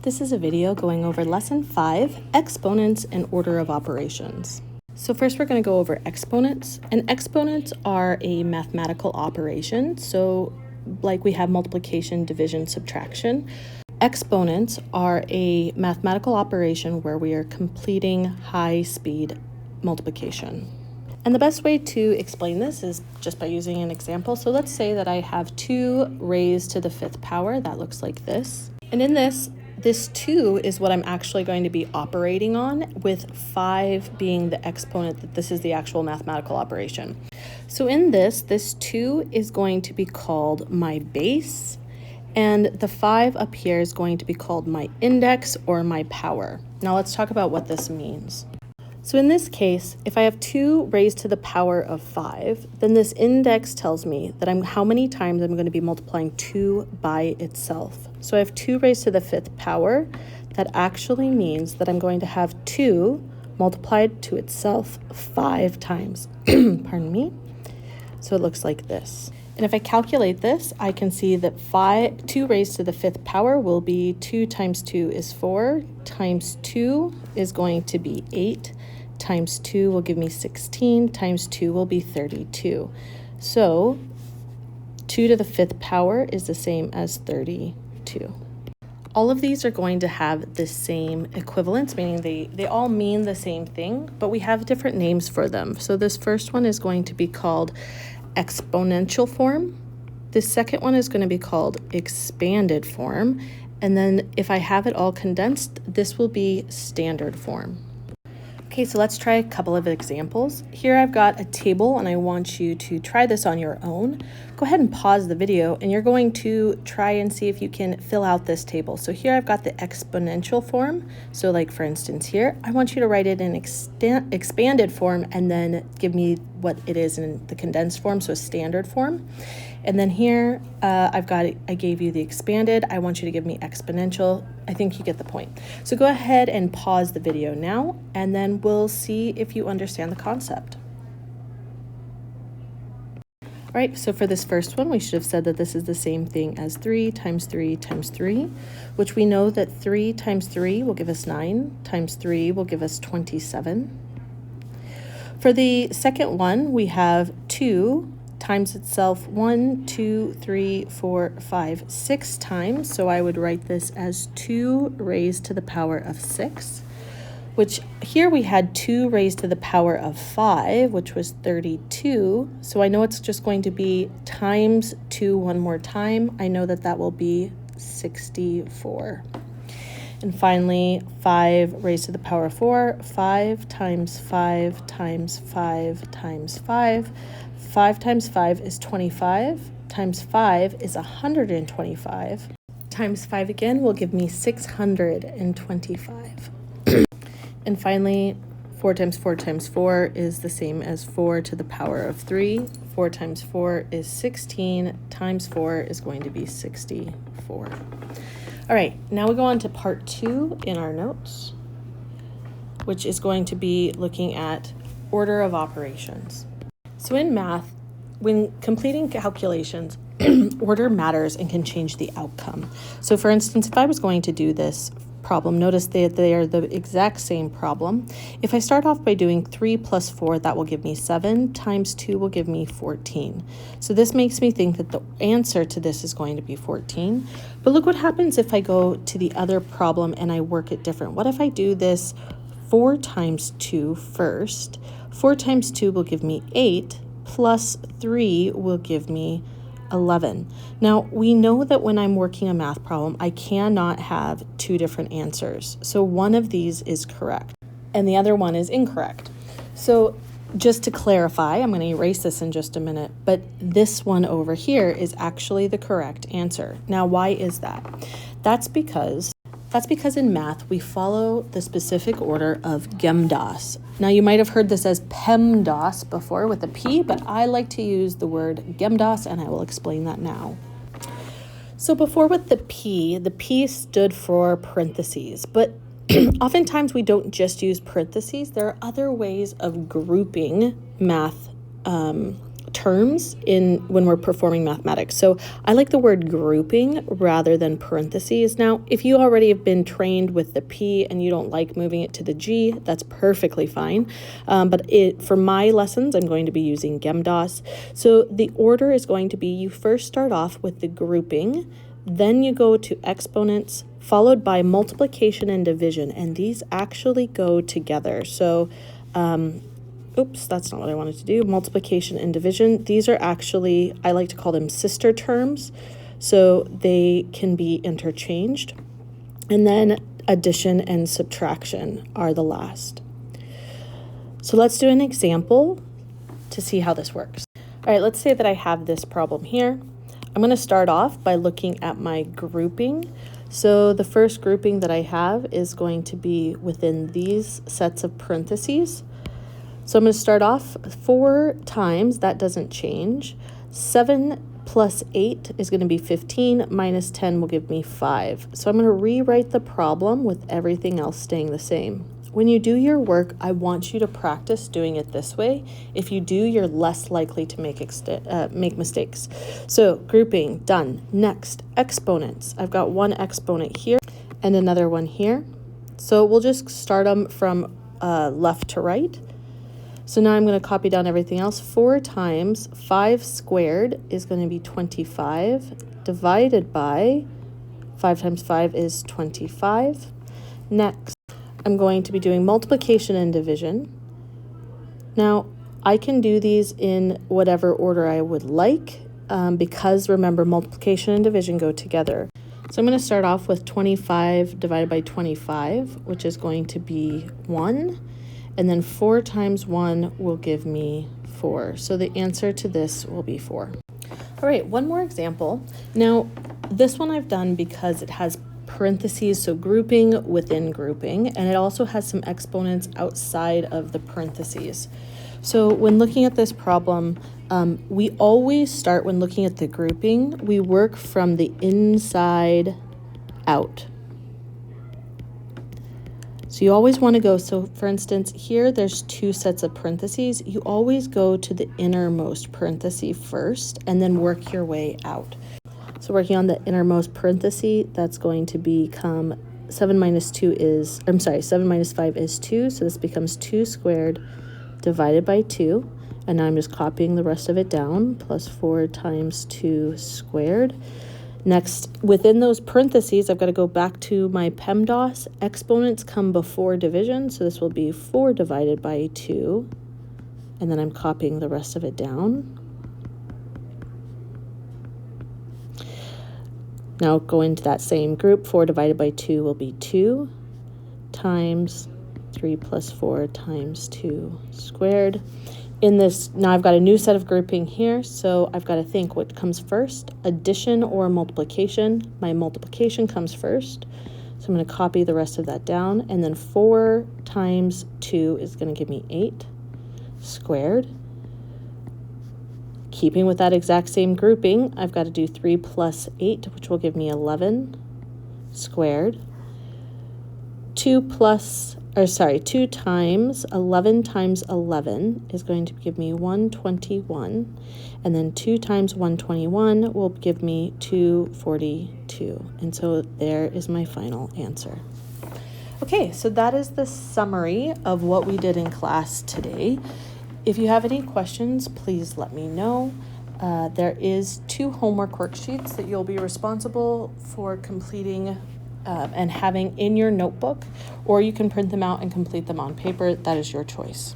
This is a video going over Lesson 5, Exponents and Order of Operations. So first we're going to go over exponents, and exponents are a mathematical operation. So like we have multiplication, division, subtraction. Exponents are a mathematical operation where we are completing high-speed multiplication. And the best way to explain this is just by using an example. So let's say that I have 2 raised to the 5th power. That looks like this. And in this 2 is what I'm actually going to be operating on, with 5 being the exponent, that this is the actual mathematical operation. So in this 2 is going to be called my base, and the 5 up here is going to be called my index or my power. Now let's talk about what this means. So in this case, if I have 2 raised to the power of 5, then this index tells me that how many times I'm going to be multiplying 2 by itself. So I have 2 raised to the 5th power. That actually means that I'm going to have 2 multiplied to itself 5 times. Pardon me. So it looks like this. And if I calculate this, I can see that 2 raised to the 5th power will be 2 times 2 is 4, times 2 is going to be 8, times 2 will give me 16, times 2 will be 32. So 2 to the 5th power is the same as 32. All of these are going to have the same equivalence, meaning they all mean the same thing, but we have different names for them. So this first one is going to be called exponential form. This second one is going to be called expanded form. And then if I have it all condensed, this will be standard form. Okay, so let's try a couple of examples. Here I've got a table and I want you to try this on your own. Go ahead and pause the video and you're going to try and see if you can fill out this table. So here I've got the exponential form. So like for instance here, I want you to write it in expanded form and then give me what it is in the condensed form, so standard form. And then here I gave you the expanded. I want you to give me exponential. I think you get the point. So go ahead and pause the video now, and then we'll see if you understand the concept. All right, so for this first one, we should have said that this is the same thing as 3 times 3 times 3, which we know that 3 times 3 will give us 9, times 3 will give us 27. For the second one, we have 2 times itself 1, 2, 3, 4, 5, 6 times. So I would write this as 2 raised to the power of 6, which here we had 2 raised to the power of 5, which was 32. So I know it's just going to be times 2 one more time. I know that that will be 64. And finally, 5 raised to the power of 4, 5 times 5 times 5 times 5. 5 times 5 is 25, times 5 is 125, times 5 again will give me 625. And finally, 4 times 4 times 4 is the same as 4 to the power of 3. 4 times 4 is 16, times 4 is going to be 64. All right, now we go on to part 2 in our notes, which is going to be looking at order of operations. So in math, when completing calculations, order matters and can change the outcome. So for instance, if I was going to do this problem, notice that they are the exact same problem. If I start off by doing 3 plus 4, that will give me 7, times 2 will give me 14. So this makes me think that the answer to this is going to be 14. But look what happens if I go to the other problem and I work it different. What if I do this 4 times 2 first? 4 times 2 will give me 8, plus 3 will give me 11. Now, we know that when I'm working a math problem, I cannot have 2 different answers. So one of these is correct, and the other one is incorrect. So just to clarify, I'm going to erase this in just a minute, but this one over here is actually the correct answer. Now, why is that? That's because in math, we follow the specific order of GEMDAS. Now, you might have heard this as PEMDAS before with a P, but I like to use the word GEMDAS, and I will explain that now. So before with the P stood for parentheses, but oftentimes we don't just use parentheses. There are other ways of grouping math terms in when we're performing mathematics. So I like the word grouping rather than parentheses. Now, if you already have been trained with the P and you don't like moving it to the G, that's perfectly fine. But for my lessons, I'm going to be using GEMDAS. So the order is going to be, you first start off with the grouping, then you go to exponents, followed by multiplication and division, and these actually go together. So, oops, that's not what I wanted to do. Multiplication and division, these are actually, I like to call them sister terms, so they can be interchanged. And then addition and subtraction are the last. So let's do an example to see how this works. All right, let's say that I have this problem here. I'm going to start off by looking at my grouping. So the first grouping that I have is going to be within these sets of parentheses. So I'm going to start off 4 times, that doesn't change. 7 plus 8 is going to be 15, minus 10 will give me 5. So I'm going to rewrite the problem with everything else staying the same. When you do your work, I want you to practice doing it this way. If you do, you're less likely to make mistakes. So grouping, done. Next, exponents. I've got one exponent here and another one here. So we'll just start them from left to right. So now I'm going to copy down everything else. 4 times 5 squared is going to be 25, divided by 5 times 5 is 25. Next, I'm going to be doing multiplication and division. Now, I can do these in whatever order I would like, because remember, multiplication and division go together. So I'm going to start off with 25 divided by 25, which is going to be 1. And then 4 times 1 will give me 4. So the answer to this will be 4. All right, one more example. Now, this one I've done because it has parentheses, so grouping within grouping, and it also has some exponents outside of the parentheses. So when looking at this problem, we always start, when looking at the grouping, we work from the inside out. So you always want to go, so for instance, here there's 2 sets of parentheses. You always go to the innermost parenthesis first and then work your way out. So working on the innermost parenthesis, that's going to become 7 minus 5 is 2, so this becomes 2 squared divided by 2, and now I'm just copying the rest of it down, plus 4 times 2 squared. Next, within those parentheses, I've got to go back to my PEMDAS. Exponents come before division, so this will be 4 divided by 2, and then I'm copying the rest of it down. Now go into that same group. 4 divided by 2 will be 2 times 3 plus 4 times 2 squared. In this, now I've got a new set of grouping here, so I've got to think what comes first, addition or multiplication. My multiplication comes first, so I'm going to copy the rest of that down, and then 4 times 2 is going to give me 8 squared. Keeping with that exact same grouping, I've got to do 3 plus 8, which will give me 11 squared. 2 times 11 times 11 is going to give me 121, and then 2 times 121 will give me 242, and so there is my final answer. Okay, so that is the summary of what we did in class today. If you have any questions, please let me know. There is 2 homework worksheets that you'll be responsible for completing and having in your notebook, or you can print them out and complete them on paper. That is your choice.